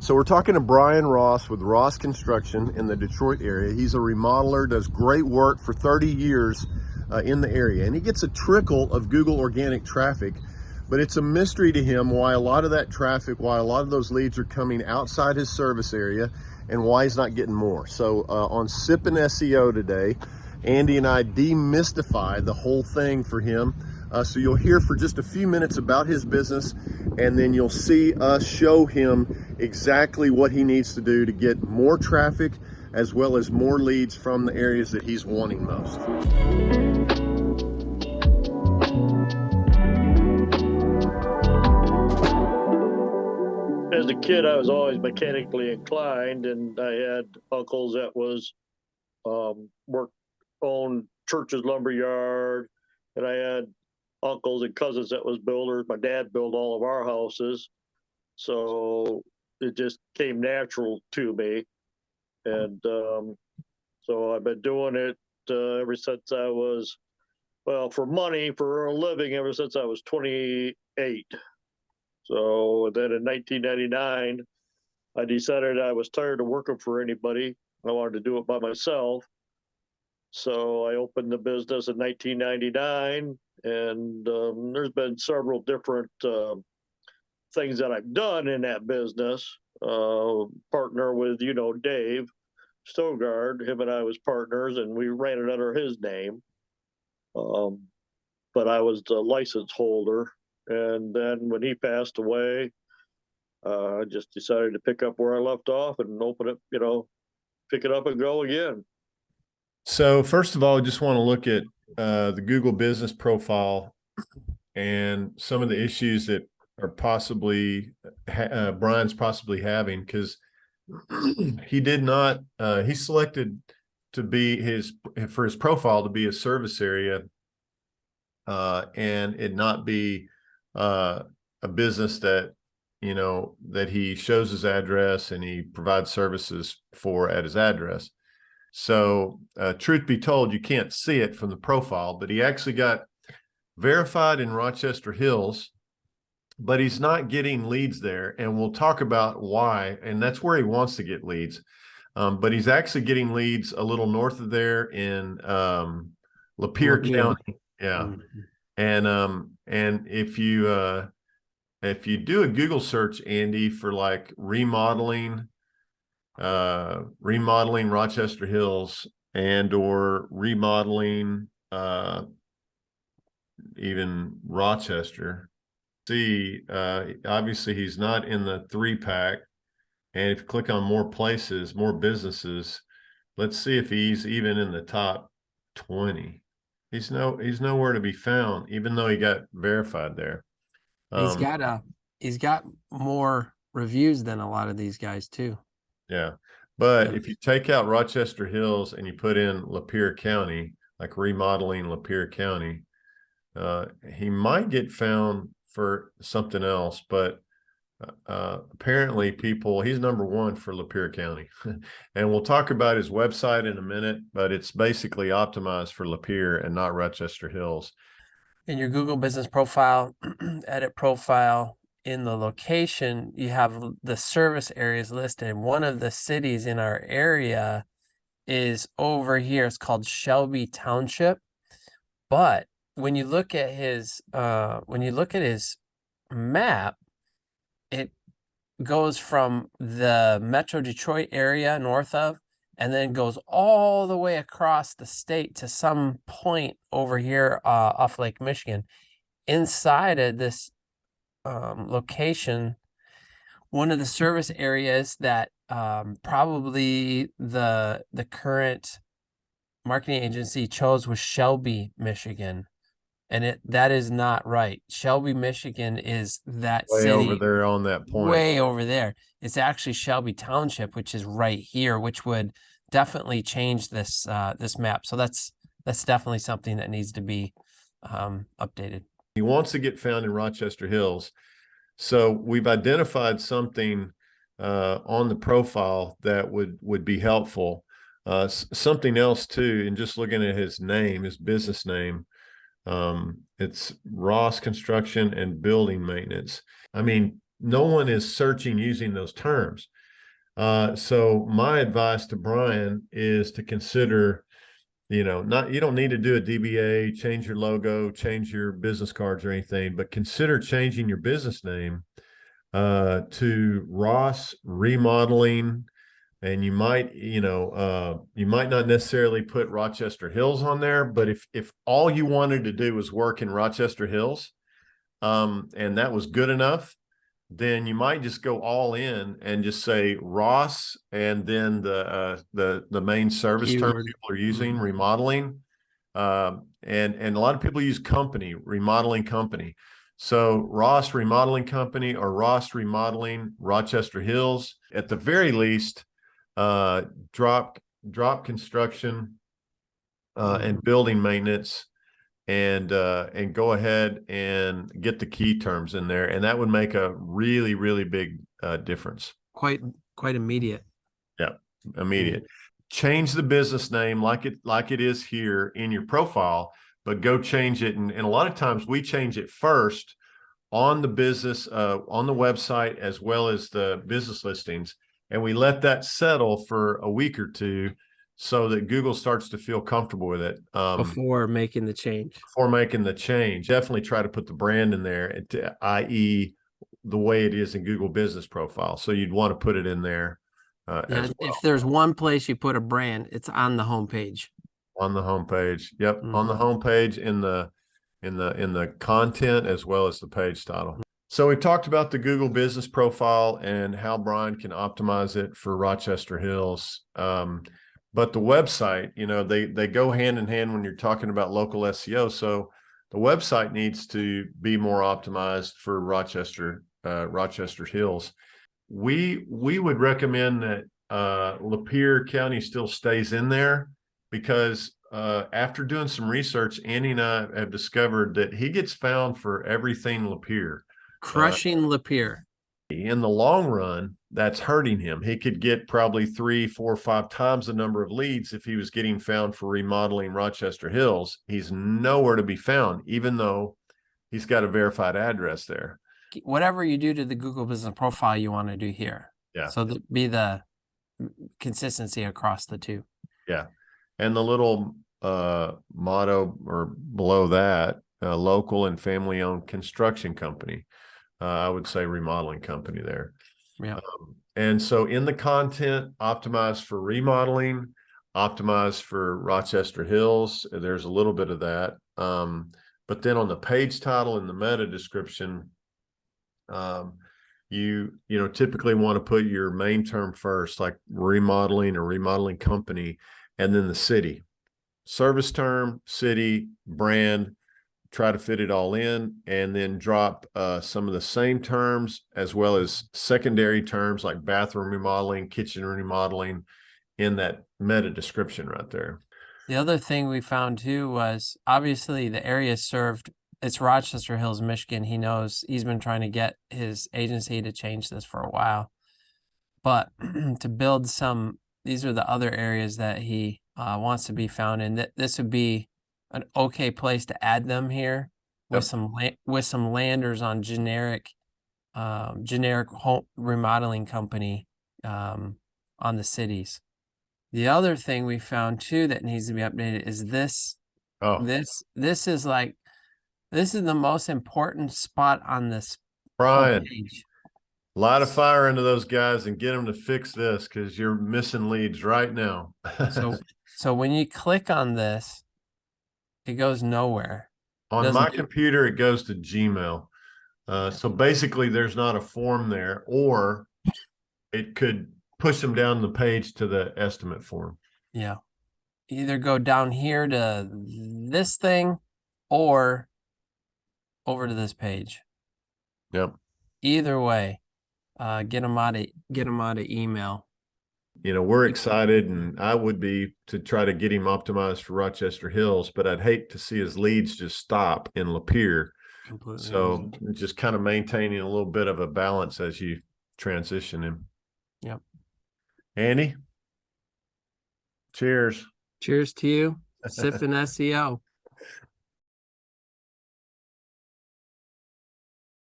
So we're talking to Brian Ross with Ross Construction in the Detroit area. He's a remodeler, does great work for 30 years in the area. And he gets a trickle of Google organic traffic, but it's a mystery to him why a lot of that traffic, why a lot of those leads are coming outside his service area and why he's not getting more. So on Sip-N-SEO today, Andy and I demystify the whole thing for him. So you'll hear for just a few minutes about his business, and then you'll see us show him exactly what he needs to do to get more traffic as well as more leads from the areas that he's wanting most. As a kid, I was always mechanically inclined, and I had uncles that was owned Church's Lumberyard, and I had uncles and cousins that was builders. My dad built all of our houses, so it just came natural to me. And so I've been doing it ever since I was, well, for money, for a living, ever since I was 28. So then in 1999, I decided I was tired of working for anybody. I wanted to do it by myself. So I opened the business in 1999, and there's been several different things that I've done in that business. Partner with, Dave Stogard. Him and I was partners, and we ran it under his name. But I was the license holder. And then when he passed away, I just decided to pick up where I left off and open it, pick it up and go again. So first of all, I just want to look at the Google business profile and some of the issues that are possibly Brian's possibly having, because he did not he selected to be for his profile to be a service area and it not be a business that that he shows his address and he provides services for at his address. So truth be told, you can't see it from the profile, but he actually got verified in Rochester Hills, but he's not getting leads there. And we'll talk about why. And that's where he wants to get leads. But he's actually getting leads a little north of there in Lapeer County. Yeah. Mm-hmm. And if you do a Google search, Andy, for like remodeling Rochester Hills and or remodeling even Rochester, see obviously he's not in the 3-pack. And if you click on more places, more businesses, let's see if he's even in the top 20. He's nowhere to be found, even though he got verified there. He's got more reviews than a lot of these guys too. Yeah. But if you take out Rochester Hills and you put in Lapeer County, like remodeling Lapeer County, he might get found for something else, but apparently he's number 1 for Lapeer County. And we'll talk about his website in a minute, but it's basically optimized for Lapeer and not Rochester Hills. In your Google business profile, edit profile, in the location, you have the service areas listed. And one of the cities in our area is over here. It's called Shelby Township. But when you look at his map, it goes from the Metro Detroit area north of, and then goes all the way across the state to some point over here off Lake Michigan. Inside of this location, one of the service areas that probably the current marketing agency chose was Shelby, Michigan. And that is not right. Shelby, Michigan is that way city over there on that point. Way over there. It's actually Shelby Township, which is right here, which would definitely change this this map. So that's definitely something that needs to be updated. He wants to get found in Rochester Hills. So we've identified something on the profile that would be helpful. Something else too, and just looking at his name, his business name, it's Ross Construction and Building Maintenance. I mean, no one is searching using those terms. So my advice to Brian is to consider, you don't need to do a DBA, change your logo, change your business cards or anything, but consider changing your business name to Ross Remodeling. And you might not necessarily put Rochester Hills on there, but if all you wanted to do was work in Rochester Hills, and that was good enough, then you might just go all in and just say Ross, and then the main service term Keyword. people are using, remodeling, and a lot of people use company, remodeling company. So Ross Remodeling Company or Ross Remodeling Rochester Hills, at the very least, drop construction and building maintenance, and go ahead and get the key terms in there, and that would make a really, really big difference. Quite immediate. Yeah, immediate. Change the business name like it is here in your profile, but go change it. And a lot of times we change it first on the business, on the website, as well as the business listings. And we let that settle for a week or two so that Google starts to feel comfortable with it. Before making the change. Definitely try to put the brand in there, i.e. the way it is in Google Business Profile. So you'd want to put it in there as well. If there's one place you put a brand, it's on the homepage. On the homepage. Yep. Mm-hmm. On the homepage, in the content, as well as the page title. So we talked about the Google Business Profile and how Brian can optimize it for Rochester Hills. But the website, they go hand in hand when you're talking about local SEO. So the website needs to be more optimized for Rochester Hills. We would recommend that Lapeer County still stays in there, because after doing some research, Andy and I have discovered that he gets found for everything Lapeer. Crushing Lapeer. In the long run, that's hurting him. He could get probably 3, 4, 5 times the number of leads if he was getting found for remodeling Rochester Hills. He's nowhere to be found, even though he's got a verified address there. Whatever you do to the Google Business Profile, you want to do here. Yeah. So that be the consistency across the two. Yeah. And the little motto or below that, local and family-owned construction company. I would say remodeling company there. Yeah. And so in the content, optimize for remodeling, optimize for Rochester Hills. There's a little bit of that. But then on the page title and the meta description, you typically want to put your main term first, like remodeling or remodeling company, and then the city. Service term, city, brand, try to fit it all in, and then drop some of the same terms as well as secondary terms like bathroom remodeling, kitchen remodeling in that meta description right there. The other thing we found too was, obviously the area served, it's Rochester Hills, Michigan. He knows, he's been trying to get his agency to change this for a while, but to build these are the other areas that he wants to be found in. This would be an okay place to add them here with some landers on generic home remodeling company on the cities. The other thing we found too that needs to be updated is this. This is the most important spot on this Brian, page. Light a fire into those guys and get them to fix this, because you're missing leads right now. So when you click on this, it goes nowhere. On my computer, it goes to Gmail. So basically, there's not a form there, or it could push them down the page to the estimate form. Yeah. Either go down here to this thing or over to this page. Yep. Either way, get them out of email. We're excited, and I would be, to try to get him optimized for Rochester Hills, but I'd hate to see his leads just stop in Lapeer. Completely. So just kind of maintaining a little bit of a balance as you transition him. Yep. Andy, cheers. Cheers to you. Sip-N-SEO.